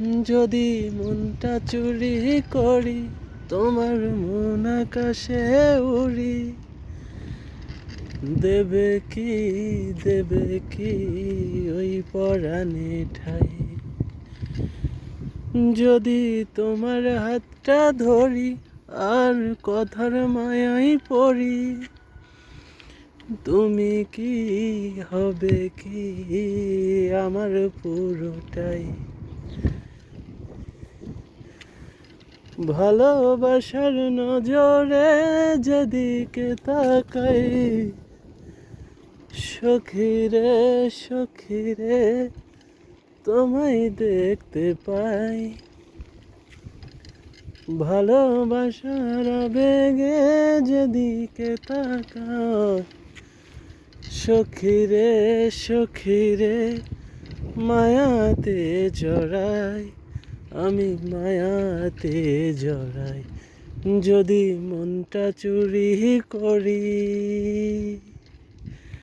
যদি মনটা চুরি করি, তোমার মন আকাশে উড়ি, দেবে কি ওই পরাণে ঠাই। যদি তোমার হাতটা ধরি আর কথার মায়াই পড়ি, তুমি কি হবে কি আমার পুরোটাই। ভালোবাসার নজরে যেদিকে তাকাই, সখীরে সখীরে তোমায় দেখতে পাই। ভালোবাসার আবেগে যেদিকে তাকাই, সখীরে সখীরে মায়াতে জড়াই, আমি মায়াতে জড়াই। যদি মনটা চুরি করি।